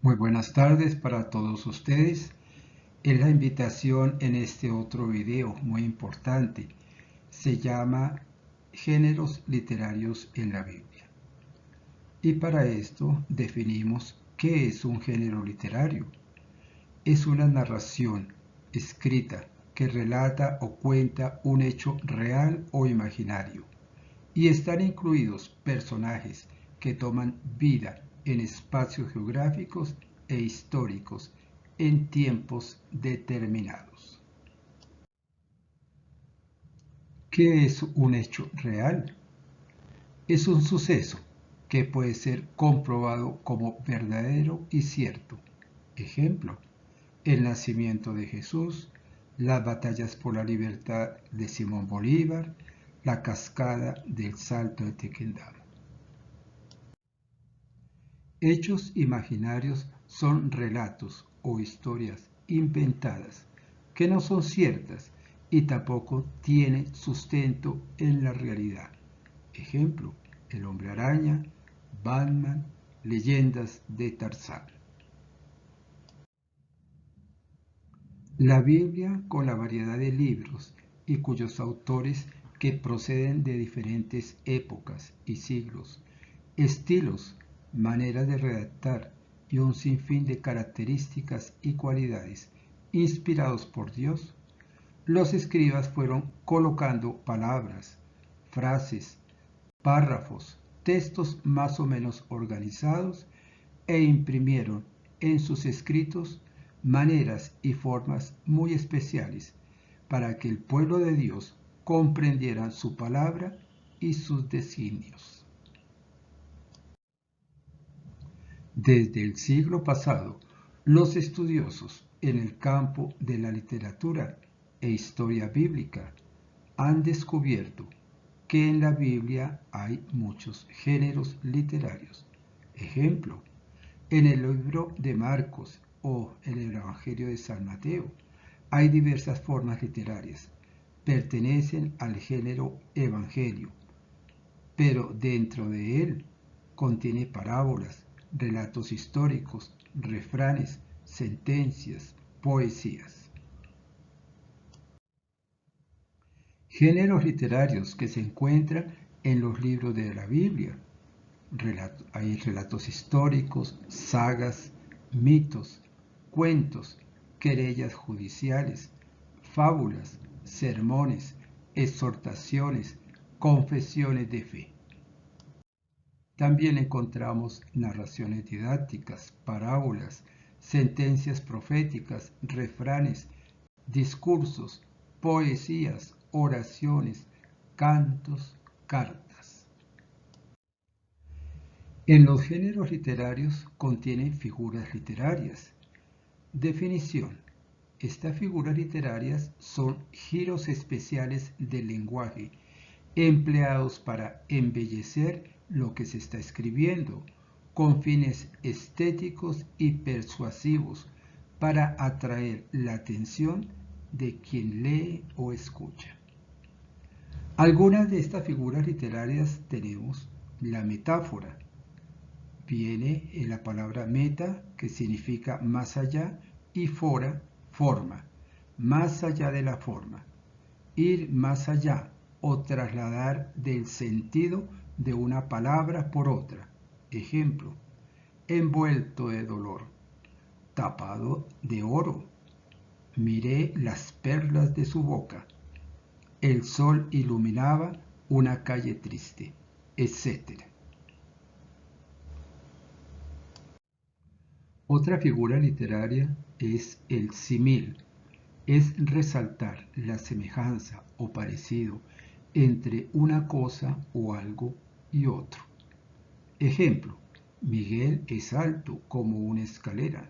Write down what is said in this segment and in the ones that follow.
Muy buenas tardes para todos ustedes. Es la invitación en este otro video muy importante. Se llama Géneros literarios en la Biblia. Y para esto definimos qué es un género literario. Es una narración escrita que relata o cuenta un hecho real o imaginario. Y están incluidos personajes que toman vida en espacios geográficos e históricos en tiempos determinados. ¿Qué es un hecho real? Es un suceso que puede ser comprobado como verdadero y cierto. Ejemplo, el nacimiento de Jesús, las batallas por la libertad de Simón Bolívar, la cascada del Salto de Tequendama. Hechos imaginarios son relatos o historias inventadas que no son ciertas y tampoco tienen sustento en la realidad. Ejemplo, el hombre araña, Batman, leyendas de Tarzán. La Biblia, con la variedad de libros y cuyos autores que proceden de diferentes épocas y siglos, estilos, maneras de redactar y un sinfín de características y cualidades inspirados por Dios, los escribas fueron colocando palabras, frases, párrafos, textos más o menos organizados e imprimieron en sus escritos maneras y formas muy especiales para que el pueblo de Dios comprendiera su palabra y sus designios. Desde el siglo pasado, los estudiosos en el campo de la literatura e historia bíblica han descubierto que en la Biblia hay muchos géneros literarios. Ejemplo, en el libro de Marcos o en el Evangelio de San Mateo hay diversas formas literarias. Pertenecen al género evangelio, pero dentro de él contiene parábolas, relatos históricos, refranes, sentencias, poesías. Géneros literarios que se encuentran en los libros de la Biblia. Hay relatos históricos, sagas, mitos, cuentos, querellas judiciales, fábulas, sermones, exhortaciones, confesiones de fe. También encontramos narraciones didácticas, parábolas, sentencias proféticas, refranes, discursos, poesías, oraciones, cantos, cartas. En los géneros literarios contienen figuras literarias. Definición. Estas figuras literarias son giros especiales del lenguaje empleados para embellecer lo que se está escribiendo, con fines estéticos y persuasivos para atraer la atención de quien lee o escucha. Algunas de estas figuras literarias tenemos la metáfora. Viene en la palabra meta, que significa más allá, y fora, forma, más allá de la forma. Ir más allá o trasladar del sentido de una palabra por otra. Ejemplo, envuelto de dolor, tapado de oro. Miré las perlas de su boca. El sol iluminaba una calle triste, etc. Otra figura literaria es el símil. Es resaltar la semejanza o parecido entre una cosa o algo y otro. Ejemplo, Miguel es alto como una escalera.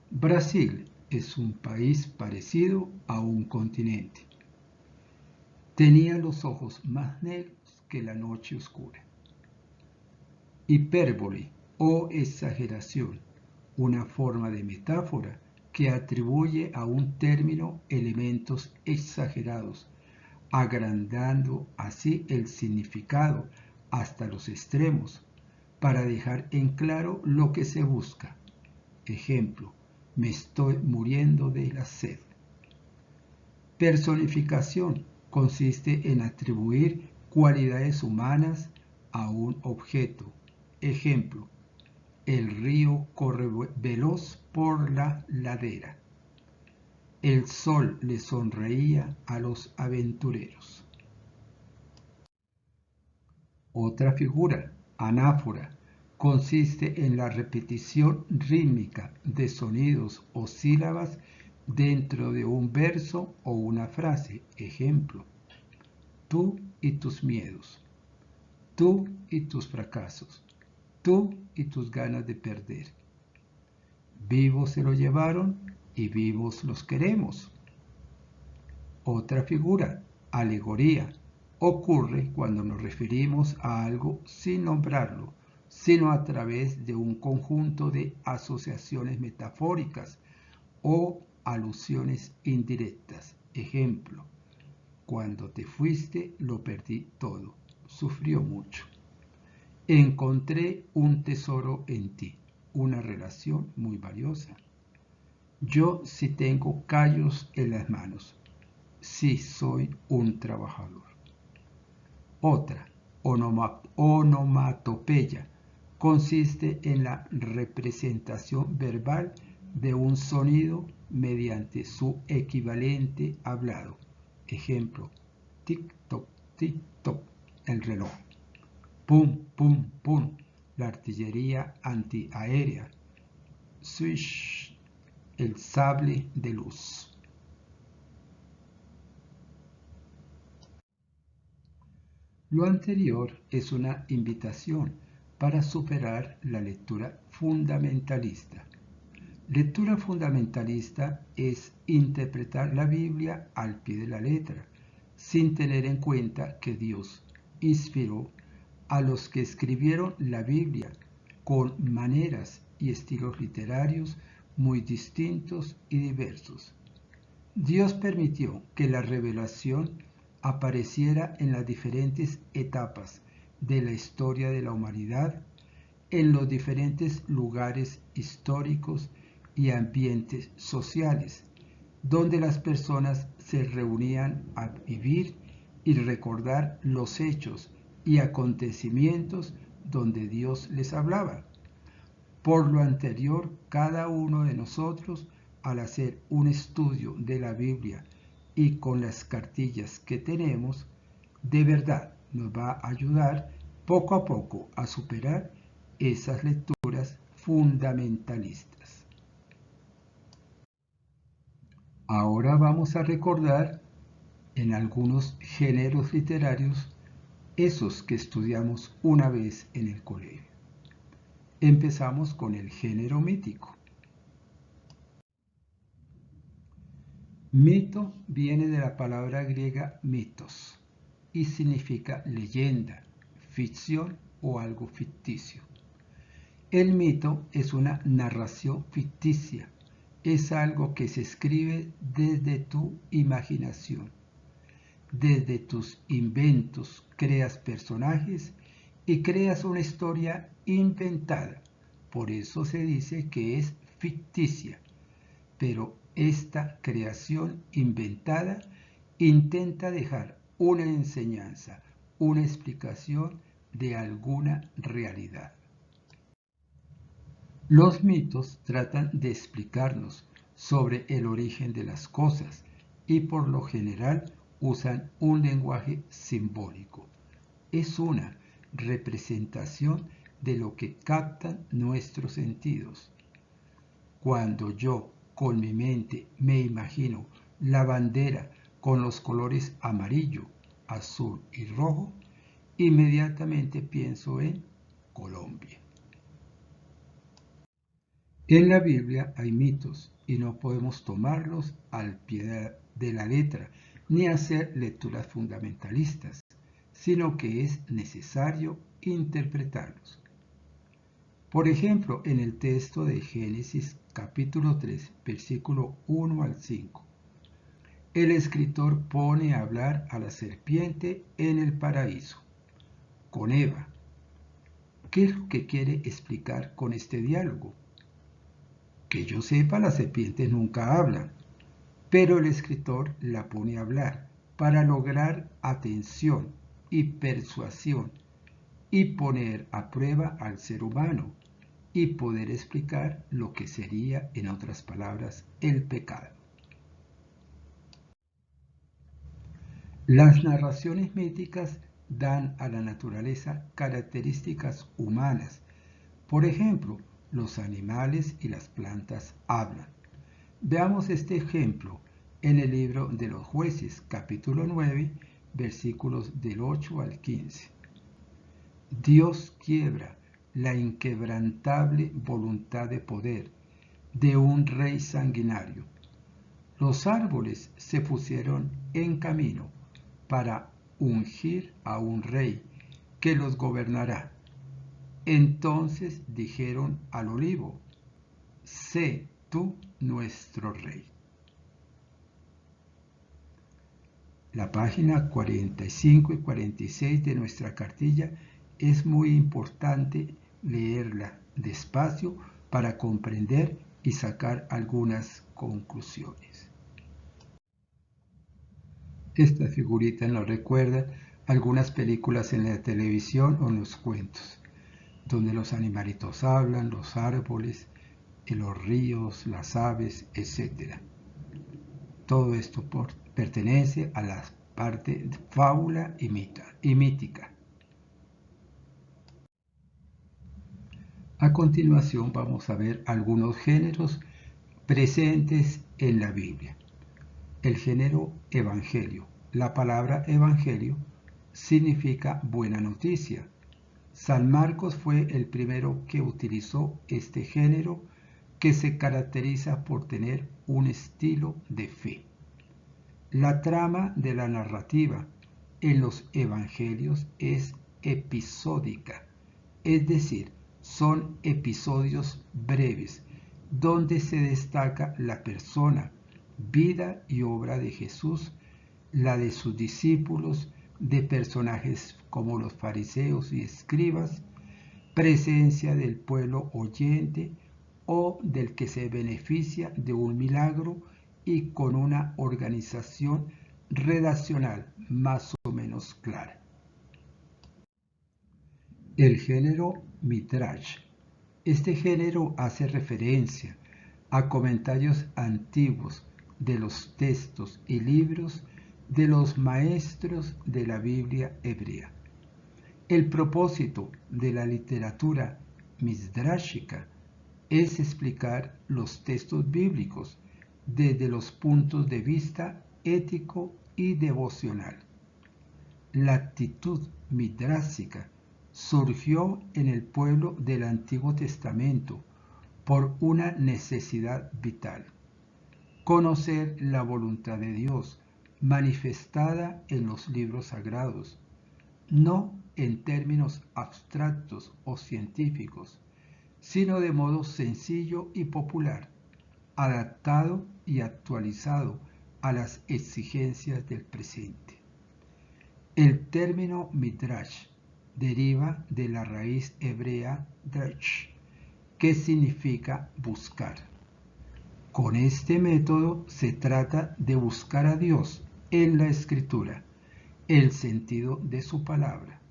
Brasil es un país parecido a un continente. Tenía los ojos más negros que la noche oscura. Hipérbole o exageración, una forma de metáfora que atribuye a un término elementos exagerados, agrandando así el significado hasta los extremos, para dejar en claro lo que se busca. Ejemplo, me estoy muriendo de la sed. Personificación consiste en atribuir cualidades humanas a un objeto. Ejemplo, el río corre veloz por la ladera. El sol le sonreía a los aventureros. Otra figura, anáfora, consiste en la repetición rítmica de sonidos o sílabas dentro de un verso o una frase. Ejemplo, tú y tus miedos, tú y tus fracasos, tú y tus ganas de perder. Vivos se lo llevaron y vivos los queremos. Otra figura, alegoría, ocurre cuando nos referimos a algo sin nombrarlo, sino a través de un conjunto de asociaciones metafóricas o alusiones indirectas. Ejemplo, cuando te fuiste lo perdí todo, sufrió mucho. Encontré un tesoro en ti, una relación muy valiosa. Yo sí tengo callos en las manos, sí soy un trabajador. Otra, onomatopeya, consiste en la representación verbal de un sonido mediante su equivalente hablado. Ejemplo, tic-toc, tic-toc, el reloj. Pum, pum, pum, la artillería antiaérea. Swish, el sable de luz. Lo anterior es una invitación para superar la lectura fundamentalista. Lectura fundamentalista es interpretar la Biblia al pie de la letra, sin tener en cuenta que Dios inspiró a los que escribieron la Biblia con maneras y estilos literarios muy distintos y diversos. Dios permitió que la revelación apareciera en las diferentes etapas de la historia de la humanidad, en los diferentes lugares históricos y ambientes sociales, donde las personas se reunían a vivir y recordar los hechos y acontecimientos donde Dios les hablaba. Por lo anterior, cada uno de nosotros, al hacer un estudio de la Biblia y con las cartillas que tenemos, de verdad nos va a ayudar poco a poco a superar esas lecturas fundamentalistas. Ahora vamos a recordar en algunos géneros literarios esos que estudiamos una vez en el colegio. Empezamos con el género mítico. Mito viene de la palabra griega mitos y significa leyenda, ficción o algo ficticio. El mito es una narración ficticia, es algo que se escribe desde tu imaginación. Desde tus inventos creas personajes y creas una historia inventada. Por eso se dice que es ficticia. Pero esta creación inventada intenta dejar una enseñanza, una explicación de alguna realidad. Los mitos tratan de explicarnos sobre el origen de las cosas y por lo general usan un lenguaje simbólico. Es una representación de lo que captan nuestros sentidos. Cuando yo con mi mente me imagino la bandera con los colores amarillo, azul y rojo, inmediatamente pienso en Colombia. En la Biblia hay mitos y no podemos tomarlos al pie de la letra ni hacer lecturas fundamentalistas, sino que es necesario interpretarlos. Por ejemplo, en el texto de Génesis capítulo 3, versículo 1 al 5, el escritor pone a hablar a la serpiente en el paraíso, con Eva. ¿Qué es lo que quiere explicar con este diálogo? Que yo sepa, las serpientes nunca hablan, pero el escritor la pone a hablar para lograr atención y persuasión y poner a prueba al ser humano y poder explicar lo que sería, en otras palabras, el pecado. Las narraciones míticas dan a la naturaleza características humanas. Por ejemplo, los animales y las plantas hablan. Veamos este ejemplo en el libro de los Jueces, capítulo 9, versículos del 8 al 15. Dios quiebra la inquebrantable voluntad de poder de un rey sanguinario. Los árboles se pusieron en camino para ungir a un rey que los gobernará. Entonces dijeron al olivo: sé tú nuestro rey. La página 45 y 46 de nuestra cartilla es muy importante leerla despacio para comprender y sacar algunas conclusiones. Esta figurita nos recuerda algunas películas en la televisión o en los cuentos, donde los animalitos hablan, los árboles, los ríos, las aves, etc. Todo esto pertenece a la parte de fábula y mítica. A continuación vamos a ver algunos géneros presentes en la Biblia. El género evangelio. La palabra evangelio significa buena noticia. San Marcos fue el primero que utilizó este género, que se caracteriza por tener un estilo de fe. La trama de la narrativa en los evangelios es episódica, es decir, son episodios breves donde se destaca la persona, vida y obra de Jesús, la de sus discípulos, de personajes como los fariseos y escribas, presencia del pueblo oyente o del que se beneficia de un milagro y con una organización redaccional más o menos clara. El género Midrash. Este género hace referencia a comentarios antiguos de los textos y libros de los maestros de la Biblia hebrea. El propósito de la literatura midrashica es explicar los textos bíblicos desde los puntos de vista ético y devocional. La actitud midrásica surgió en el pueblo del Antiguo Testamento por una necesidad vital: conocer la voluntad de Dios manifestada en los libros sagrados, no en términos abstractos o científicos, sino de modo sencillo y popular, adaptado y actualizado a las exigencias del presente. El término midrash deriva de la raíz hebrea drash, que significa buscar. Con este método se trata de buscar a Dios en la Escritura, el sentido de su palabra.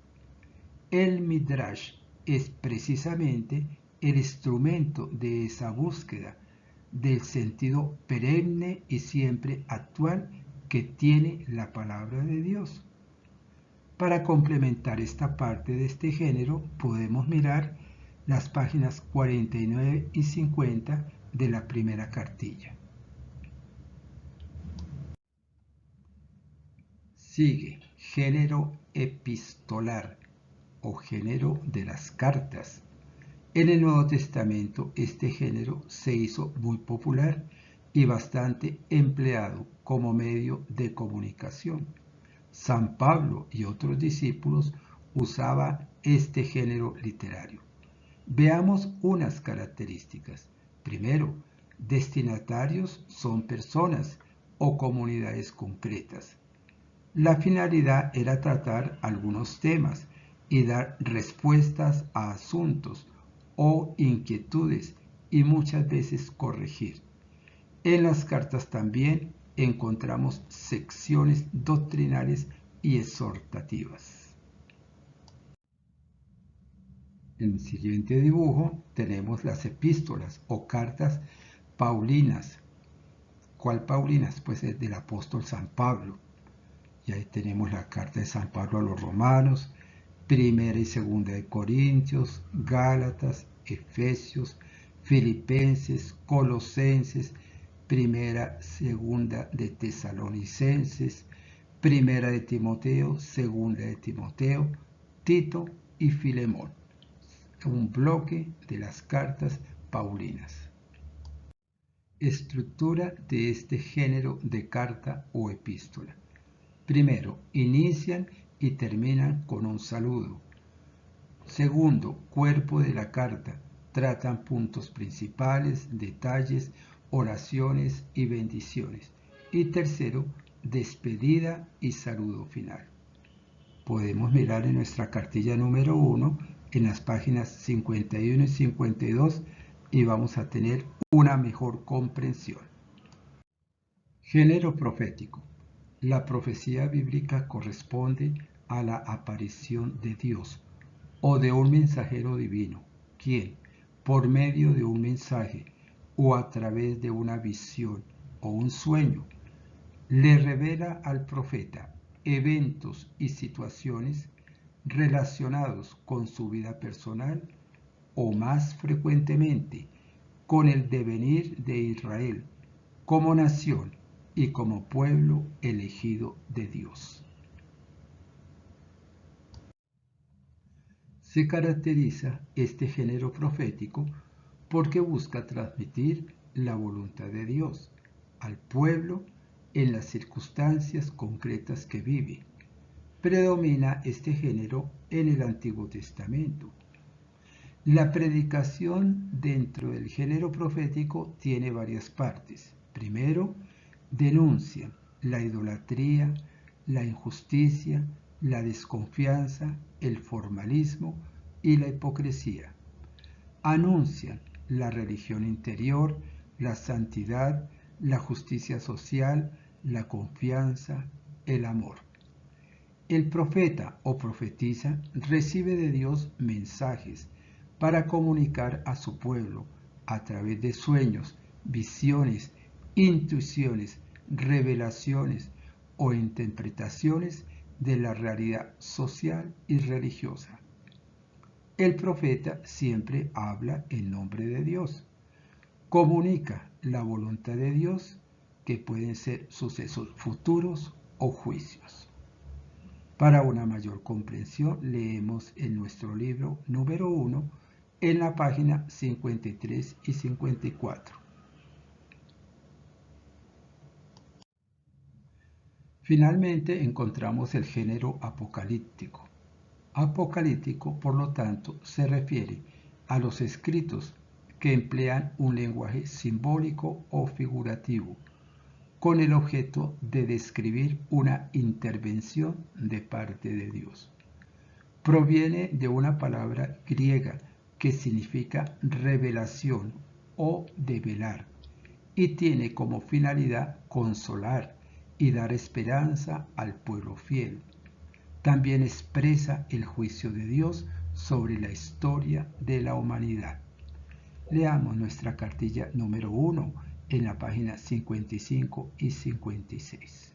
El midrash es precisamente el instrumento de esa búsqueda del sentido perenne y siempre actual que tiene la palabra de Dios. Para complementar esta parte de este género, podemos mirar las páginas 49 y 50 de la primera cartilla. Sigue género epistolar o género de las cartas. En el Nuevo Testamento este género se hizo muy popular y bastante empleado como medio de comunicación. San Pablo y otros discípulos usaban este género literario. Veamos unas características. Primero, destinatarios son personas o comunidades concretas. La finalidad era tratar algunos temas y dar respuestas a asuntos o inquietudes y muchas veces corregir. En las cartas también encontramos secciones doctrinales y exhortativas. En el siguiente dibujo tenemos las epístolas o cartas paulinas. ¿Cuál paulinas? Pues es del apóstol San Pablo. Y ahí tenemos la carta de San Pablo a los romanos, primera y segunda de Corintios, Gálatas, Efesios, Filipenses, Colosenses, primera, segunda de Tesalonicenses, primera de Timoteo, segunda de Timoteo, Tito y Filemón. Un bloque de las cartas paulinas. Estructura de este género de carta o epístola. Primero, inician y terminan con un saludo. Segundo, cuerpo de la carta. Tratan puntos principales, detalles, oraciones y bendiciones. Y tercero, despedida y saludo final. Podemos mirar en nuestra cartilla número 1 en las páginas 51 y 52 y vamos a tener una mejor comprensión. Género profético. La profecía bíblica corresponde a la aparición de Dios o de un mensajero divino, quien, por medio de un mensaje o a través de una visión o un sueño, le revela al profeta eventos y situaciones relacionados con su vida personal o más frecuentemente con el devenir de Israel como nación y como pueblo elegido de Dios. Se caracteriza este género profético porque busca transmitir la voluntad de Dios al pueblo en las circunstancias concretas que vive. Predomina este género en el Antiguo Testamento. La predicación dentro del género profético tiene varias partes. Primero, denuncian la idolatría, la injusticia, la desconfianza, el formalismo y la hipocresía. Anuncian la religión interior, la santidad, la justicia social, la confianza, el amor. El profeta o profetisa recibe de Dios mensajes para comunicar a su pueblo a través de sueños, visiones, intuiciones, revelaciones o interpretaciones de la realidad social y religiosa. El profeta siempre habla en nombre de Dios. Comunica la voluntad de Dios, que pueden ser sucesos futuros o juicios. Para una mayor comprensión, leemos en nuestro libro número 1 en la página 53 y 54. Finalmente encontramos el género apocalíptico. Apocalíptico, por lo tanto, se refiere a los escritos que emplean un lenguaje simbólico o figurativo, con el objeto de describir una intervención de parte de Dios. Proviene de una palabra griega que significa revelación o develar, y tiene como finalidad consolar y dar esperanza al pueblo fiel. También expresa el juicio de Dios sobre la historia de la humanidad. Leamos nuestra cartilla número 1 en la página 55 y 56.